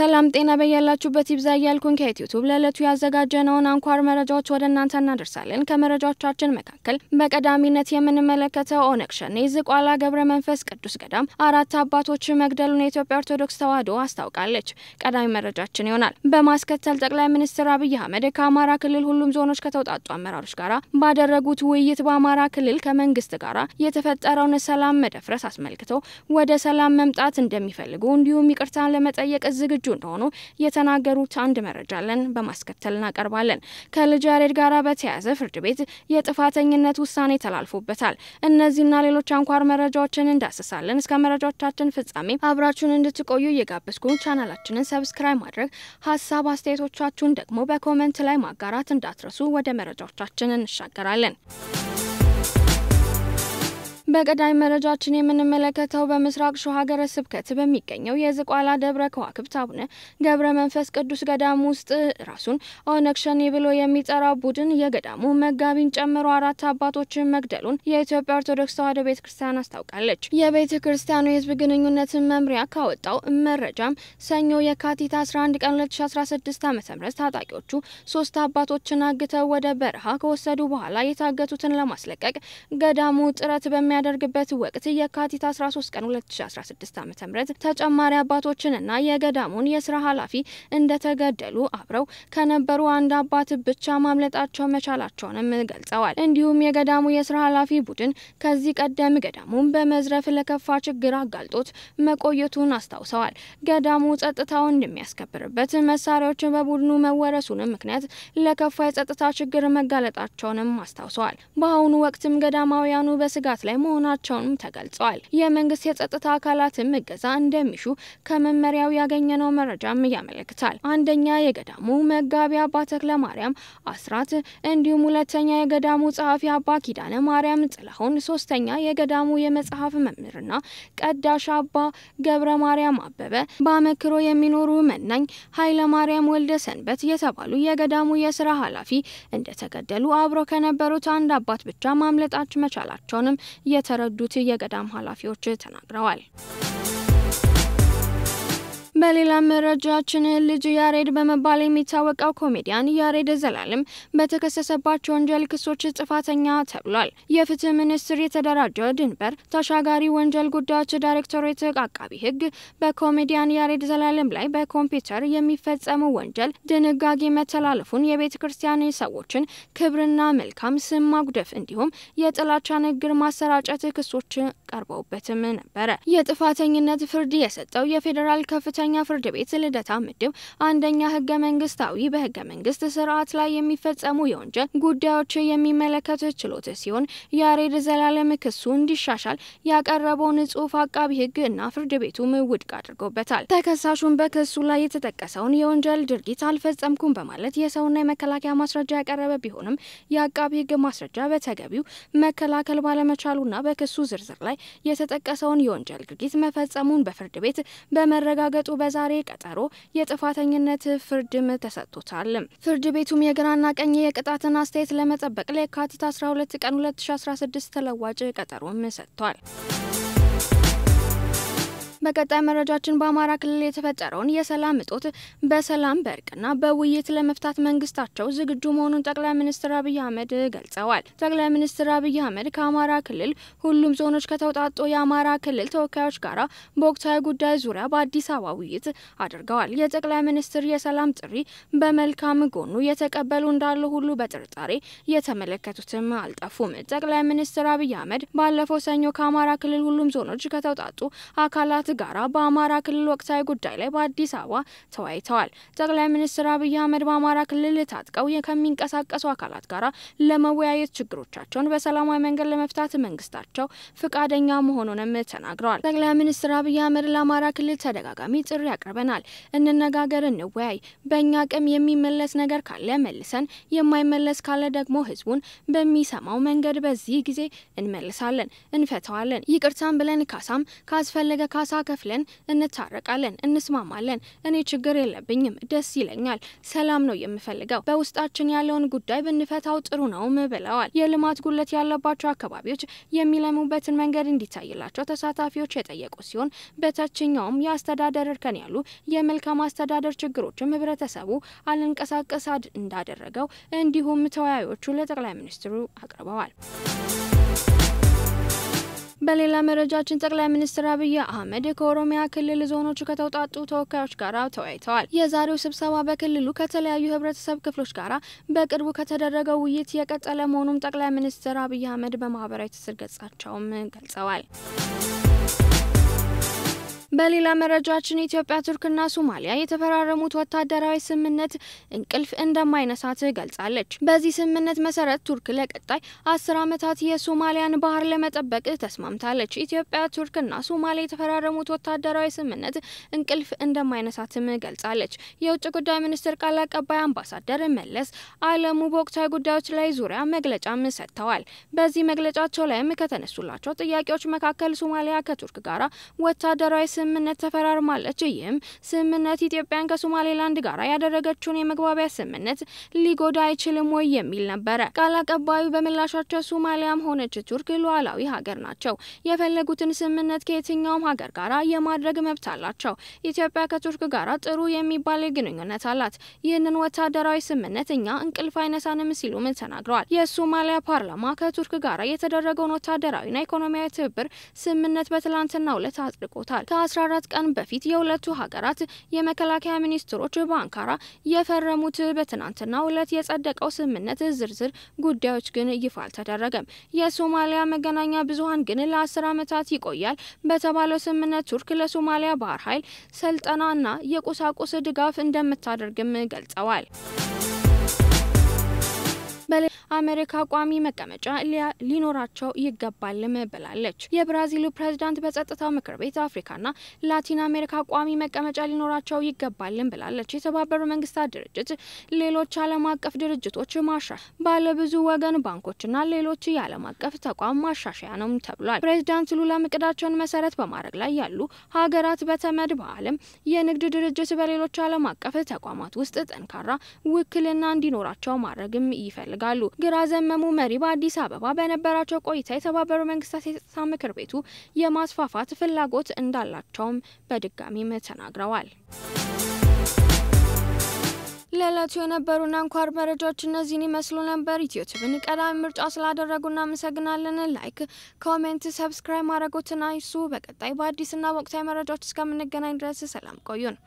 ሰላም ጤና በያላችሁበት ይብዛ ያልኩን ከዩቲዩብ ለለቱ ያዘጋጀነውን አንኳር መረጃዎች ወደ እናንተ እናደርሳለን። ከመረጃዎቻችን መካከል በቀዳሚነት የምንመለከተው ኦነግ ሸኔ ዝቋላ ገብረ መንፈስ ቅዱስ ገዳም 4 አባቶች መግደሉን የኢትዮጵያ ኦርቶዶክስ ተዋሕዶ አስታውቃለች። ቀዳሚ መረጃችን ይሆናል። በማስከተል ጠቅላይ ሚኒስትር አብይ አህመድ ከአማራ ክልል ሁሉም ዞኖች ከተውጣጡ አመራሮች ጋር ባደረጉት ውይይት በአማራ ክልል ከመንግስት ጋር የተፈጠረውን ሰላም መደፍረስ አስመልክቶ ወደ ሰላም መምጣት እንደሚፈልጉ እንዲሁም ይቅርታን ለመጠየቅ ዝግጁ እንደሆኑ የተናገሩት አንድ መረጃ አለን። በማስከተል እናቀርባለን። ከልጅ ያሬድ ጋር በተያያዘ ፍርድ ቤት የጥፋተኝነት ውሳኔ ተላልፎበታል። እነዚህና ሌሎች አንኳር መረጃዎችን እንዳስሳለን። እስከ መረጃዎቻችን ፍጻሜ አብራችሁን እንድትቆዩ እየጋበዝኩ ቻናላችንን ሰብስክራይብ ማድረግ፣ ሀሳብ አስተያየቶቻችሁን ደግሞ በኮሜንት ላይ ማጋራት እንዳትረሱ። ወደ መረጃዎቻችን እንሻገራለን። በቀዳሚ መረጃችን የምንመለከተው በምስራቅ ሸዋ ሀገረ ስብከት በሚገኘው የዝቋላ ደብረ ከዋክብት አቡነ ገብረ መንፈስ ቅዱስ ገዳም ውስጥ ራሱን ኦነግ ሸኔ ብሎ የሚጠራው ቡድን የገዳሙ መጋቢን ጨምሮ 4 አባቶችን መግደሉን የኢትዮጵያ ኦርቶዶክስ ተዋሕዶ ቤተክርስቲያን አስታውቃለች። የቤተክርስቲያኑ የሕዝብ ግንኙነት መምሪያ ካወጣው መረጃም ሰኞ የካቲት 11 ቀን 2016 ዓ.ም ታጣቂዎቹ 3 አባቶችን አግተው ወደ በረሃ ከወሰዱ በኋላ የታገቱትን ለማስለቀቅ ገዳሙ ጥረት በሚያደርግበት ወቅት የካቲት 13 ቀን 2016 ዓ.ም ተጨማሪ አባቶችንና የገዳሙን የሥራ ኃላፊ እንደተገደሉ አብረው ከነበሩ አንድ አባት ብቻ ማምለጣቸው መቻላቸውንም ገልጸዋል። እንዲሁም የገዳሙ የሥራ ኃላፊ ቡድን ከዚህ ቀደም ገዳሙን በመዝረፍ ለከፋ ችግር አጋልጦት መቆየቱን አስታውሰዋል። ገዳሙ ጸጥታውን እንደሚያስከብርበት መሳሪያዎችን በቡድኑ መወረሱን ምክንያት ለከፋ የጸጥታ ችግር መጋለጣቸውንም አስታውሰዋል። በአሁኑ ወቅትም ገዳማውያኑ በስጋት ላይ መሆናቸውንም ተገልጸዋል። የመንግስት የጸጥታ አካላትም እገዛ እንደሚሹ ከመመሪያው ያገኘነው መረጃም ያመለክታል። አንደኛ የገዳሙ መጋቢ አባ ተክለ ማርያም አስራት፣ እንዲሁም ሁለተኛ የገዳሙ ጸሐፊ አባ ኪዳነ ማርያም ጥላሁን፣ ሶስተኛ የገዳሙ የመጽሐፍ መምህርና ቀዳሽ አባ ገብረ ማርያም አበበ፣ በአመክሮ የሚኖሩ መናኝ ኃይለ ማርያም ወልደ ሰንበት የተባሉ የገዳሙ የሥራ ኃላፊ እንደተገደሉ አብረው ከነበሩት አንድ አባት ብቻ ማምለጣች መቻላቸውንም የተረዱት የገዳም ኃላፊዎች ተናግረዋል። በሌላ መረጃችን ልጅ ያሬድ በመባል የሚታወቀው ኮሜዲያን ያሬድ ዘላለም በተከሰሰባቸው ወንጀል ክሶች ጥፋተኛ ተብሏል። የፍትህ ሚኒስቴር የተደራጀ ድንበር ተሻጋሪ ወንጀል ጉዳዮች ዳይሬክቶሬት አቃቢ ሕግ በኮሜዲያን ያሬድ ዘላለም ላይ በኮምፒውተር የሚፈጸሙ ወንጀል ድንጋጌ መተላለፉን፣ የቤተ ክርስቲያን ሰዎችን ክብርና መልካም ስም ማጉደፍ እንዲሁም የጥላቻ ንግግር ማሰራጨት ክሶች ቀርበውበትም ነበረ። የጥፋተኝነት ፍርድ የሰጠው የፌዴራል ከፍተኛ ፍርድ ቤት ልደታ ምድብ አንደኛ ህገ መንግስታዊ በህገ መንግስት ስርዓት ላይ የሚፈጸሙ የወንጀል ጉዳዮች የሚመለከት ችሎት ሲሆን ያሬድ ዘላለም ክሱ እንዲሻሻል ያቀረበውን ጽሑፍ አቃቢ ሕግ እና ፍርድ ቤቱም ውድቅ አድርጎበታል። ተከሳሹን በክሱ ላይ የተጠቀሰውን የወንጀል ድርጊት አልፈጸምኩም በማለት የሰውና የመከላከያ ማስረጃ ያቀረበ ቢሆንም የአቃቢ ሕግ ማስረጃ በተገቢው መከላከል ባለመቻሉና በክሱ ዝርዝር ላይ የተጠቀሰውን የወንጀል ድርጊት መፈጸሙን በፍርድ ቤት በመረጋገጡ በዛሬ ቀጠሮ የጥፋተኝነት ፍርድም ተሰጥቶታል። ፍርድ ቤቱም የግራና ቀኝ የቅጣትን አስተያየት ለመጠበቅ ለየካቲት 12 ቀን 2016 ተለዋጭ ቀጠሮም ሰጥቷል። በቀጣይ መረጃችን በአማራ ክልል የተፈጠረውን የሰላም እጦት በሰላም በእርቅና በውይይት ለመፍታት መንግስታቸው ዝግጁ መሆኑን ጠቅላይ ሚኒስትር አብይ አህመድ ገልጸዋል። ጠቅላይ ሚኒስትር አብይ አህመድ ከአማራ ክልል ሁሉም ዞኖች ከተውጣጡ የአማራ ክልል ተወካዮች ጋር በወቅታዊ ጉዳይ ዙሪያ በአዲስ አበባ ውይይት አድርገዋል። የጠቅላይ ሚኒስትር የሰላም ጥሪ በመልካም ጎኑ የተቀበሉ እንዳሉ ሁሉ በጥርጣሬ የተመለከቱትም አልጠፉም። ጠቅላይ ሚኒስትር አብይ አህመድ ባለፈው ሰኞ ከአማራ ክልል ሁሉም ዞኖች ከተውጣጡ አካላት ጋራ በአማራ ክልል ወቅታዊ ጉዳይ ላይ በአዲስ አበባ ተወያይተዋል። ጠቅላይ ሚኒስትር አብይ አህመድ በአማራ ክልል ታጥቀው ከሚንቀሳቀሱ አካላት ጋራ ለመወያየት ችግሮቻቸውን በሰላማዊ መንገድ ለመፍታት መንግስታቸው ፍቃደኛ መሆኑንም ተናግረዋል። ጠቅላይ ሚኒስትር አብይ አህመድ ለአማራ ክልል ተደጋጋሚ ጥሪ ያቀርበናል፣ እንነጋገር፣ እንወያይ፣ በእኛ አቅም የሚመለስ ነገር ካለ መልሰን፣ የማይመለስ ካለ ደግሞ ህዝቡን በሚሰማው መንገድ በዚህ ጊዜ እንመልሳለን፣ እንፈታዋለን፣ ይቅርታን ብለን ካሳም ካስፈለገ ካሳ ከፍለን እንታረቃለን፣ እንስማማለን። እኔ ችግር የለብኝም፣ ደስ ይለኛል፣ ሰላም ነው የምፈልገው። በውስጣችን ያለውን ጉዳይ ብንፈታው ጥሩ ነው ብለዋል። የልማት ጉለት ያለባቸው አካባቢዎች የሚለሙበትን መንገድ እንዲታይላቸው ተሳታፊዎች የጠየቁ ሲሆን በታችኛውም የአስተዳደር እርከን ያሉ የመልካም አስተዳደር ችግሮችም ህብረተሰቡ አልንቀሳቀስ እንዳደረገው እንዲሁም ተወያዮቹ ለጠቅላይ ሚኒስትሩ አቅርበዋል። በሌላ መረጃችን ጠቅላይ ሚኒስትር አብይ አህመድ ከኦሮሚያ ክልል ዞኖች ከተውጣጡ ተወካዮች ጋር ተወያይተዋል። የዛሬው ስብሰባ በክልሉ ከተለያዩ ህብረተሰብ ክፍሎች ጋር በቅርቡ ከተደረገው ውይይት የቀጠለ መሆኑን ጠቅላይ ሚኒስትር አብይ አህመድ በማህበራዊ ትስስር ገጻቸውም ገልጸዋል። በሌላ መረጃችን ኢትዮጵያ፣ ቱርክና ሶማሊያ የተፈራረሙት ወታደራዊ ስምምነት እንቅልፍ እንደማይነሳት ገልጻለች። በዚህ ስምምነት መሰረት ቱርክ ለቀጣይ 10 ዓመታት የሶማሊያን ባህር ለመጠበቅ ተስማምታለች። ኢትዮጵያ፣ ቱርክና ሶማሊያ የተፈራረሙት ወታደራዊ ስምምነት እንቅልፍ እንደማይነሳትም ገልጻለች። የውጭ ጉዳይ ሚኒስትር ቃል አቀባይ አምባሳደር መለስ አለሙ በወቅታዊ ጉዳዮች ላይ ዙሪያ መግለጫም ሰጥተዋል። በዚህ መግለጫቸው ላይም ከተነሱላቸው ጥያቄዎች መካከል ሶማሊያ ከቱርክ ጋር ወታደራዊ ስምምነት ተፈራርማለች። ይህም ስምምነት ኢትዮጵያን ከሶማሌላንድ ጋር ያደረገችውን የመግባቢያ ስምምነት ሊጎዳ አይችልም ወይ የሚል ነበረ። ቃል አቀባዩ በምላሻቸው ሶማሊያም ሆነች ቱርክ ሉዓላዊ ሀገር ናቸው። የፈለጉትን ስምምነት ከየትኛውም ሀገር ጋር የማድረግ መብት አላቸው። ኢትዮጵያ ከቱርክ ጋር ጥሩ የሚባል ግንኙነት አላት። ይህንን ወታደራዊ ስምምነት እኛ እንቅልፍ አይነሳንም ሲሉም ተናግረዋል። የሶማሊያ ፓርላማ ከቱርክ ጋር የተደረገውን ወታደራዊና ኢኮኖሚያዊ ትብብር ስምምነት በትላንትናው ዕለት አጽድቆታል። 14 ቀን በፊት የሁለቱ ሀገራት የመከላከያ ሚኒስትሮች በአንካራ የፈረሙት በትናንትናው ዕለት የጸደቀው ስምምነት ዝርዝር ጉዳዮች ግን ይፋ አልተደረገም። የሶማሊያ መገናኛ ብዙሃን ግን ለ10 ዓመታት ይቆያል በተባለው ስምምነት ቱርክ ለሶማሊያ ባህር ኃይል ስልጠናና የቁሳቁስ ድጋፍ እንደምታደርግም ገልጸዋል። አሜሪካ ቋሚ መቀመጫ ሊኖራቸው ይገባልም ብላለች። የብራዚሉ ፕሬዝዳንት በጸጥታው ምክር ቤት አፍሪካና ላቲን አሜሪካ ቋሚ መቀመጫ ሊኖራቸው ይገባልም ብላለች። የተባበሩት መንግስታት ድርጅት፣ ሌሎች ዓለም አቀፍ ድርጅቶች ባለብዙ ወገን ባንኮችና ሌሎች የዓለም አቀፍ ተቋም ማሻሻያ ነው ተብሏል። ፕሬዝዳንት ሉላ እቅዳቸውን መሰረት በማድረግ ላይ ያሉ ሀገራት በተመድ፣ በዓለም የንግድ ድርጅት፣ በሌሎች ዓለም አቀፍ ተቋማት ውስጥ ጠንካራ ውክልና እንዲኖራቸው ማድረግም ይፈልጋሉ። ግራ ዘመሙ መሪ በአዲስ አበባ በነበራቸው ቆይታ የተባበሩት መንግስታት የጸጥታ ምክር ቤቱ የማስፋፋት ፍላጎት እንዳላቸውም በድጋሚም ተናግረዋል። ለዕለቱ የነበሩና አንኳር መረጃዎች እነዚህን ይመስሉ ነበር። ዩቲዩብን ቀዳሚ ምርጫ ስላደረጉና አመሰግናለን። ላይክ፣ ኮሜንት፣ ሰብስክራይብ ማድረጉትን አይርሱ። በቀጣይ በአዲስና ወቅታዊ መረጃዎች እስከምንገናኝ ድረስ ሰላም ቆዩን።